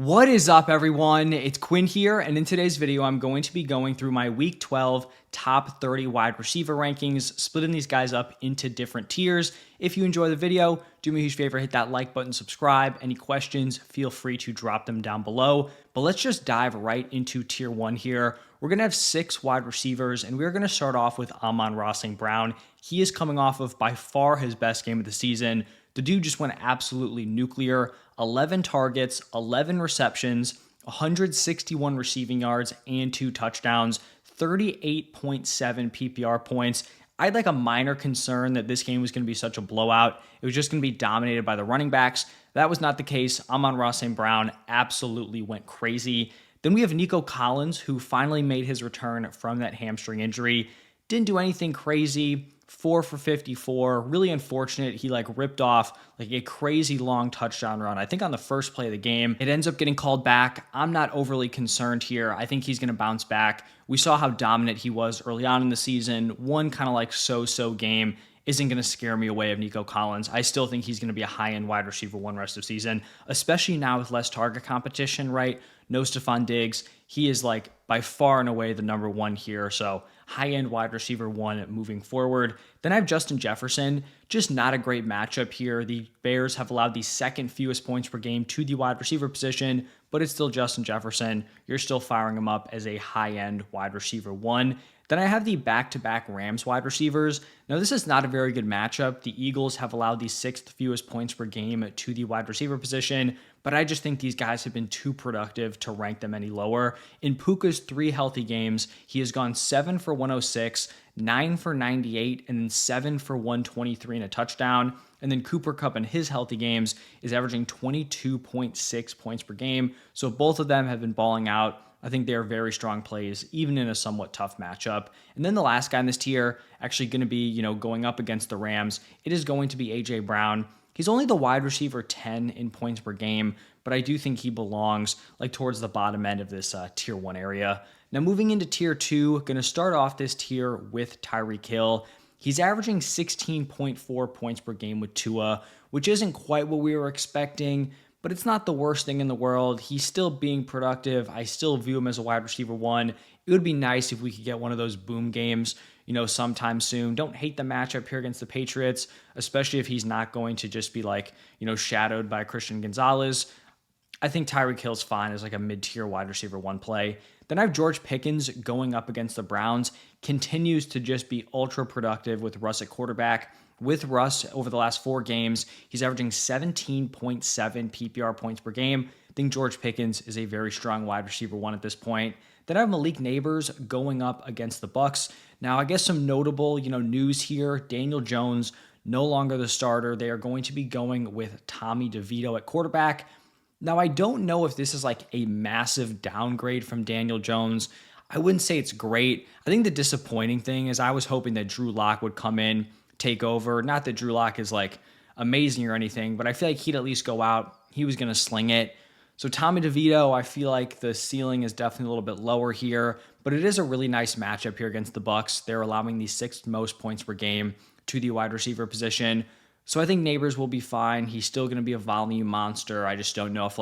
What is up, everyone? It's Quinn here, and in today's video, I'm going to be going through my Week 12 top 30 wide receiver rankings, splitting these guys up into different tiers. If you enjoy the video, do me a huge favor, hit that like button, subscribe. Any questions, feel free to drop them down below. But let's just dive right into tier 1 here. We're going to have 6 wide receivers, and we're going to start off with Amon-Ra St. Brown. He is coming off of by far his best game of the season. The dude just went absolutely nuclear. 11 targets, 11 receptions, 161 receiving yards, and 2 touchdowns, 38.7 PPR points. I had like a minor concern that this game was going to be such a blowout. It was just going to be dominated by the running backs. That was not the case. Amon-Ra St. Brown absolutely went crazy. Then we have Nico Collins, who finally made his return from that hamstring injury. Didn't do anything crazy. 4 for 54. Really unfortunate. He ripped off a crazy long touchdown run. I think on the first play of the game, it ends up getting called back. I'm not overly concerned here. I think he's going to bounce back. We saw how dominant he was early on in the season. One kind of so-so game isn't going to scare me away of Nico Collins. I still think he's going to be a high-end wide receiver one rest of season, especially now with less target competition, right? No Stephon Diggs. He is by far and away the number one here. So high-end wide receiver one moving forward. Then I have Justin Jefferson. Just not a great matchup here. The Bears have allowed the second fewest points per game to the wide receiver position, but it's still Justin Jefferson. You're still firing him up as a high-end wide receiver one. Then I have the back-to-back Rams wide receivers. Now, this is not a very good matchup. The Eagles have allowed the sixth fewest points per game to the wide receiver position, but I just think these guys have been too productive to rank them any lower. In Puka's 3 healthy games, he has gone 7 for 106, 9 for 98, and then 7 for 123 and a touchdown. And then Cooper Kupp in his healthy games is averaging 22.6 points per game. So both of them have been balling out. I think they are very strong plays, even in a somewhat tough matchup. And then the last guy in this tier, actually going to be, going up against the Rams, it is going to be A.J. Brown. He's only the wide receiver 10 in points per game, but I do think he belongs towards the bottom end of this tier 1 area. Now moving into tier 2, going to start off this tier with Tyreek Hill. He's averaging 16.4 points per game with Tua, which isn't quite what we were expecting, but it's not the worst thing in the world. He's still being productive. I still view him as a wide receiver one. It would be nice if we could get one of those boom games, sometime soon. Don't hate the matchup here against the Patriots, especially if he's not going to just be shadowed by Christian Gonzalez. I think Tyreek Hill's fine as a mid-tier wide receiver one play. Then I have George Pickens going up against the Browns. Continues to just be ultra productive with Russ at quarterback. With Russ over the last 4 games, he's averaging 17.7 PPR points per game. I think George Pickens is a very strong wide receiver one at this point. Then I have Malik Neighbors going up against the Bucs. Now, I guess some notable, news here. Daniel Jones, no longer the starter. They are going to be going with Tommy DeVito at quarterback. Now, I don't know if this is a massive downgrade from Daniel Jones. I wouldn't say it's great. I think the disappointing thing is I was hoping that Drew Lock would come in, take over. Not that Drew Lock is amazing or anything, but I feel like he'd at least go out. He was going to sling it. So Tommy DeVito, I feel like the ceiling is definitely a little bit lower here, but it is a really nice matchup here against the Bucs. They're allowing the 6th most points per game to the wide receiver position. So I think Neighbors will be fine. He's still going to be a volume monster. I just don't know if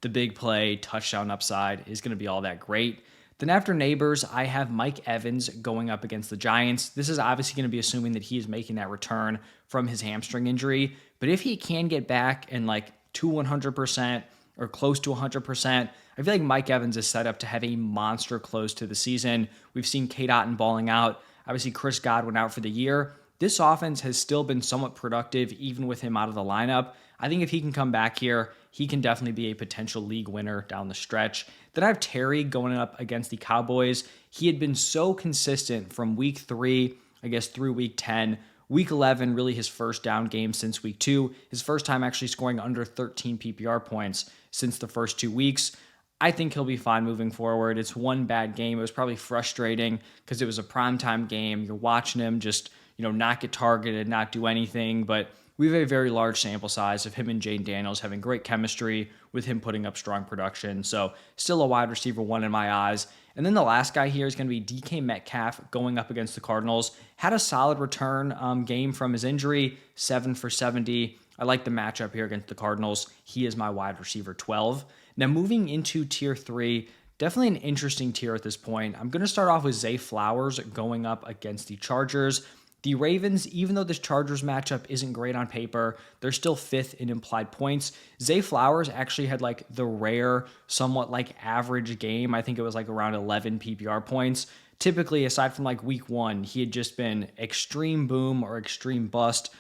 the big play touchdown upside is going to be all that great. Then after Neighbors, I have Mike Evans going up against the Giants. This is obviously going to be assuming that he is making that return from his hamstring injury. But if he can get back and to 100% or close to 100%, I feel like Mike Evans is set up to have a monster close to the season. We've seen Kate Otten balling out. Obviously, Chris Godwin out for the year. This offense has still been somewhat productive, even with him out of the lineup. I think if he can come back here, he can definitely be a potential league winner down the stretch. Then I have Terry going up against the Cowboys. He had been so consistent from week 3, I guess, through week 10. Week 11, really his first down game since week 2. His first time actually scoring under 13 PPR points since the first 2 weeks. I think he'll be fine moving forward. It's one bad game. It was probably frustrating because it was a primetime game. You're watching him just, not get targeted, not do anything, but we have a very large sample size of him and Jane Daniels having great chemistry with him putting up strong production. So still a wide receiver one in my eyes. And then the last guy here is going to be DK Metcalf going up against the Cardinals. Had a solid return game from his injury, 7 for 70. I like the matchup here against the Cardinals. He is my wide receiver 12. Now, moving into tier 3, definitely an interesting tier at this point. I'm going to start off with Zay Flowers going up against the Chargers. The Ravens, even though this Chargers matchup isn't great on paper, they're still 5th in implied points. Zay Flowers actually had like the rare, somewhat like average game. I think it was like around 11 PPR points. Typically, aside from like week 1, he had just been extreme boom or extreme bust.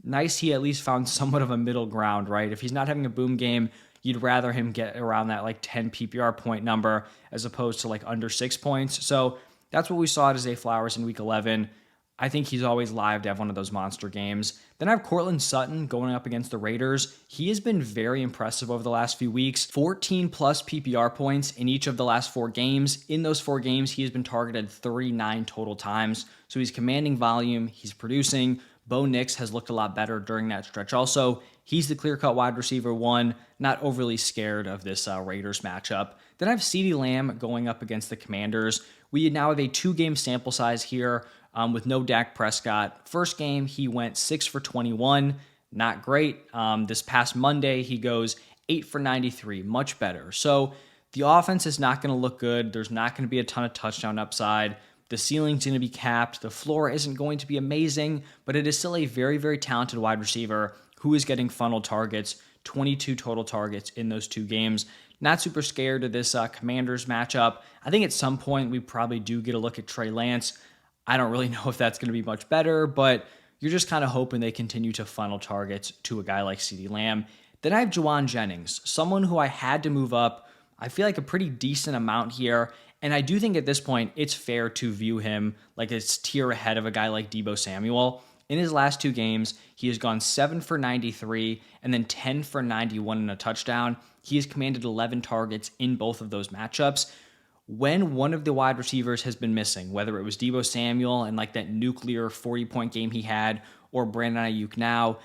Nice he at least found somewhat of a middle ground, right? If he's not having a boom game, you'd rather him get around that like 10 PPR point number as opposed to like under 6 points. So that's what we saw to Zay Flowers in week 11. I think he's always live to have one of those monster games. Then I have Courtland Sutton going up against the Raiders. He has been very impressive over the last few weeks. 14 plus PPR points in each of the last 4 games. In those 4 games, he has been targeted 39 total times. So he's commanding volume, he's producing. Bo Nix has looked a lot better during that stretch. Also, he's the clear-cut wide receiver 1, not overly scared of this Raiders matchup. Then I have CeeDee Lamb going up against the Commanders. We now have a 2-game sample size here with no Dak Prescott. First game, he went 6 for 21, not great. This past Monday, he goes 8 for 93, much better. So the offense is not going to look good. There's not going to be a ton of touchdown upside. The ceiling's going to be capped. The floor isn't going to be amazing, but it is still a very, very talented wide receiver who is getting funnel targets, 22 total targets in those 2 games. Not super scared of this Commanders matchup. I think at some point we probably do get a look at Trey Lance. I don't really know if that's going to be much better, but you're just kind of hoping they continue to funnel targets to a guy like CeeDee Lamb. Then I have Juwan Jennings, someone who I had to move up, I feel like a pretty decent amount here. And I do think at this point, it's fair to view him like a tier ahead of a guy like Deebo Samuel. In his last 2 games, he has gone 7 for 93 and then 10 for 91 and a touchdown. He has commanded 11 targets in both of those matchups. When one of the wide receivers has been missing, whether it was Deebo Samuel and like that nuclear 40-point game he had, or Brandon Ayuk now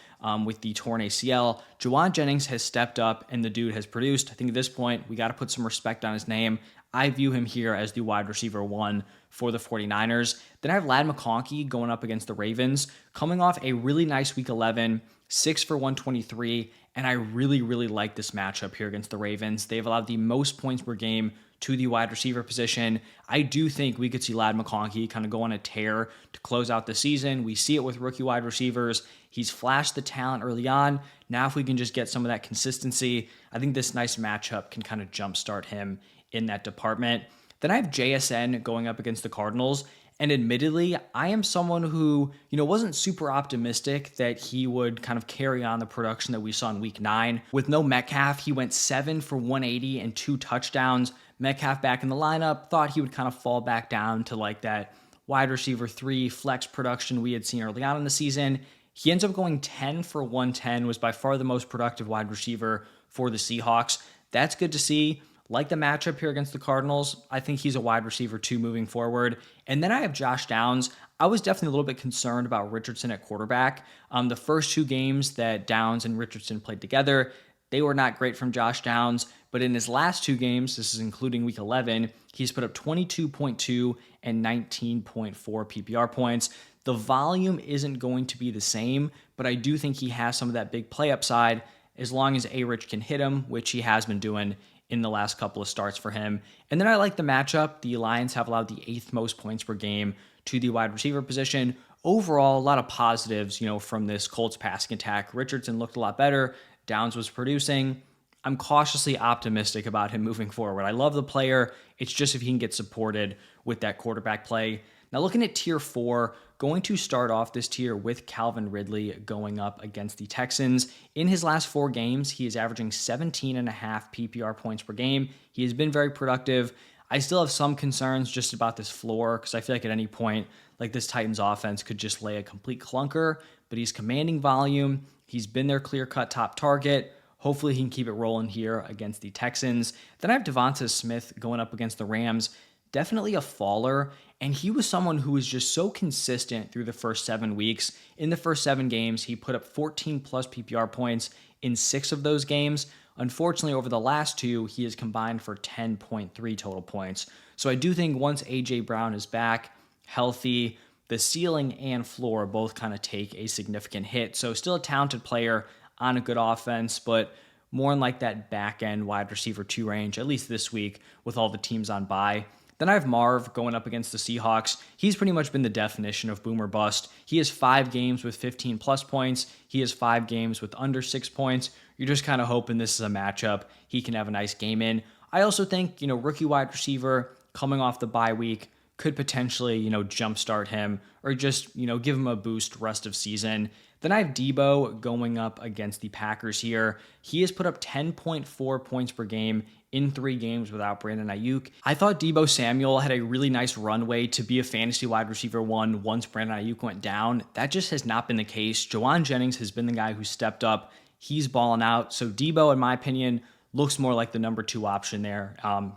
with the torn ACL, Juwan Jennings has stepped up and the dude has produced. I think at this point, we got to put some respect on his name. I view him here as the wide receiver 1 for the 49ers. Then I have Ladd McConkey going up against the Ravens, coming off a really nice week 11, 6 for 123, and I really, really like this matchup here against the Ravens. They've allowed the most points per game to the wide receiver position. I do think we could see Ladd McConkey kind of go on a tear to close out the season. We see it with rookie wide receivers. He's flashed the talent early on. Now if we can just get some of that consistency, I think this nice matchup can kind of jumpstart him in that department. Then I have JSN going up against the Cardinals. And admittedly, I am someone who, wasn't super optimistic that he would kind of carry on the production that we saw in week 9. With no Metcalf, he went 7 for 180 and 2 touchdowns. Metcalf back in the lineup, thought he would kind of fall back down to like that wide receiver 3 flex production we had seen early on in the season. He ends up going 10 for 110, was by far the most productive wide receiver for the Seahawks. That's good to see. Like the matchup here against the Cardinals, I think he's a wide receiver 2 moving forward. And then I have Josh Downs. I was definitely a little bit concerned about Richardson at quarterback. The first 2 games that Downs and Richardson played together, they were not great from Josh Downs. But in his last 2 games, this is including week 11, he's put up 22.2 and 19.4 PPR points. The volume isn't going to be the same, but I do think he has some of that big play upside as long as A-Rich can hit him, which he has been doing in the last couple of starts for him. And then I like the matchup. The Lions have allowed the 8th most points per game to the wide receiver position. Overall, a lot of positives, from this Colts passing attack. Richardson looked a lot better. Downs was producing. I'm cautiously optimistic about him moving forward. I love the player. It's just if he can get supported with that quarterback play. Now looking at tier 4, going to start off this tier with Calvin Ridley going up against the Texans. In his last 4 games, he is averaging 17.5 PPR points per game. He has been very productive. I still have some concerns just about this floor because I feel like at any point, like this Titans offense could just lay a complete clunker, but he's commanding volume. He's been their clear-cut top target. Hopefully he can keep it rolling here against the Texans. Then I have Devonta Smith going up against the Rams. Definitely a faller, and he was someone who was just so consistent through the first 7 weeks. In the first 7 games, he put up 14 plus PPR points in 6 of those games. Unfortunately, over the last 2, he has combined for 10.3 total points. So I do think once A.J. Brown is back, healthy, the ceiling and floor both kind of take a significant hit. So still a talented player on a good offense, but more in like that back end wide receiver 2 range, at least this week with all the teams on bye. Then I have Marv going up against the Seahawks. He's pretty much been the definition of boom or bust. He has 5 games with 15 plus points. He has 5 games with under 6 points. You're just kind of hoping this is a matchup he can have a nice game in. I also think, rookie wide receiver coming off the bye week could potentially, jumpstart him or just, give him a boost rest of season. Then I have Debo going up against the Packers here. He has put up 10.4 points per game in 3 games without Brandon Ayuk. I thought Debo Samuel had a really nice runway to be a fantasy wide receiver 1 once Brandon Ayuk went down. That just has not been the case. Jawan Jennings has been the guy who stepped up. He's balling out. So Debo, in my opinion, looks more like the number 2 option there,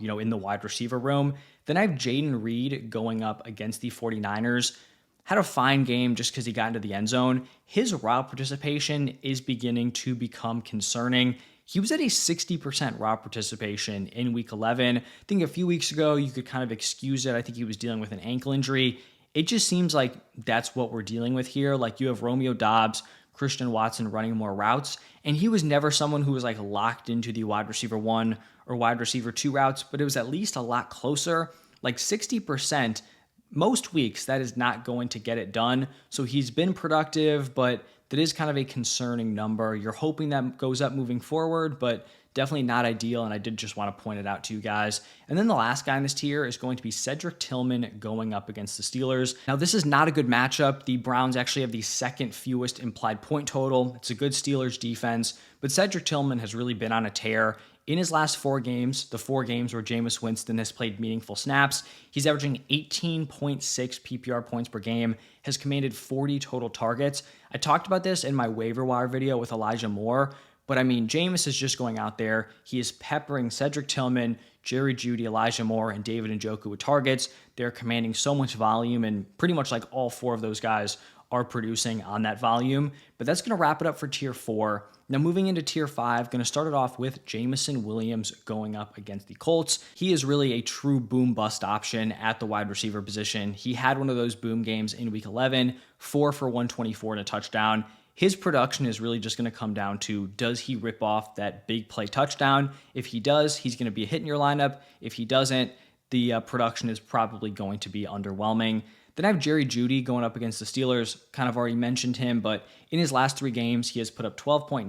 in the wide receiver room. Then I have Jaden Reed going up against the 49ers. Had a fine game just because he got into the end zone. His route participation is beginning to become concerning. He was at a 60% route participation in week 11. I think a few weeks ago, you could kind of excuse it. I think he was dealing with an ankle injury. It just seems like that's what we're dealing with here. Like you have Romeo Doubs, Christian Watson running more routes, and he was never someone who was like locked into the wide receiver 1 or wide receiver 2 routes, but it was at least a lot closer. Like 60%, most weeks that is not going to get it done. So he's been productive, but that is kind of a concerning number. You're hoping that goes up moving forward, but definitely not ideal, and I did just want to point it out to you guys. And then the last guy in this tier is going to be Cedric Tillman going up against the Steelers. Now, this is not a good matchup. The Browns actually have the second fewest implied point total. It's a good Steelers defense, but Cedric Tillman has really been on a tear. In his last 4 games, the 4 games where Jameis Winston has played meaningful snaps, he's averaging 18.6 PPR points per game, has commanded 40 total targets. I talked about this in my waiver wire video with Elijah Moore, but I mean, Jameis is just going out there. He is peppering Cedric Tillman, Jerry Jeudy, Elijah Moore, and David Njoku with targets. They're commanding so much volume, and pretty much like all 4 of those guys are producing on that volume. But that's going to wrap it up for tier 4. Now moving into tier 5, going to start it off with Jameson Williams going up against the Colts. He is really a true boom bust option at the wide receiver position. He had one of those boom games in week 11, 4 for 124 and a touchdown. His production is really just going to come down to, does he rip off that big play touchdown? If he does, he's going to be a hit in your lineup. If he doesn't, the production is probably going to be underwhelming. Then I have Jerry Jeudy going up against the Steelers. Kind of already mentioned him, but in his last 3 games, he has put up 12.9,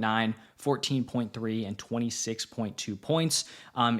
14.3, and 26.2 points.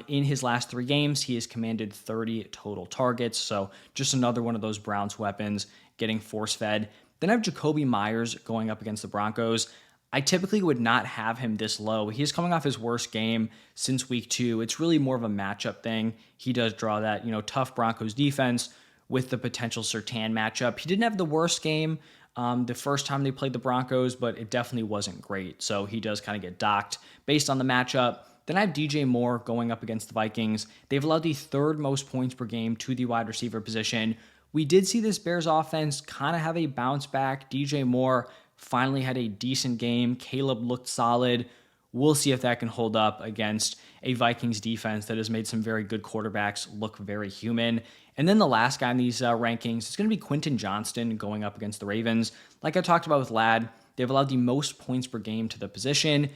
In his last 3 games, he has commanded 30 total targets. So just another one of those Browns weapons getting force-fed. Then I have Jacoby Myers going up against the Broncos. I typically would not have him this low. He is coming off his worst game since week 2. It's really more of a matchup thing. He does draw that, tough Broncos defense with the potential Surtain matchup. He didn't have the worst game the first time they played the Broncos, but it definitely wasn't great. So he does kind of get docked based on the matchup. Then I have DJ Moore going up against the Vikings. They've allowed the 3rd most points per game to the wide receiver position. We did see this Bears offense kind of have a bounce back. DJ Moore finally had a decent game. Caleb looked solid. We'll see if that can hold up against a Vikings defense that has made some very good quarterbacks look very human. And then the last guy in these rankings is going to be Quentin Johnston going up against the Ravens. Like I talked about with Ladd, they've allowed the most points per game to the position.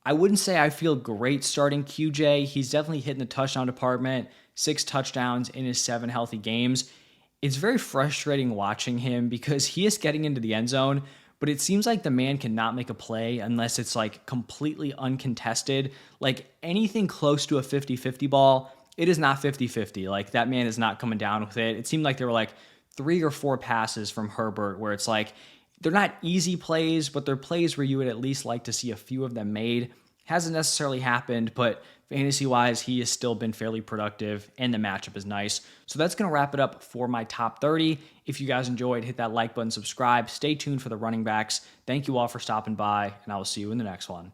I wouldn't say I feel great starting QJ. He's definitely hitting the touchdown department, 6 touchdowns in his 7 healthy games. It's very frustrating watching him because he is getting into the end zone, but it seems like the man cannot make a play unless it's like completely uncontested. Like anything close to a 50-50 ball, it is not 50-50. Like that man is not coming down with it. It seemed like there were like 3 or 4 passes from Herbert where it's like, they're not easy plays, but they're plays where you would at least like to see a few of them made. Hasn't necessarily happened, but fantasy-wise, he has still been fairly productive, and the matchup is nice. So that's going to wrap it up for my top 30. If you guys enjoyed, hit that like button, subscribe. Stay tuned for the running backs. Thank you all for stopping by, and I will see you in the next one.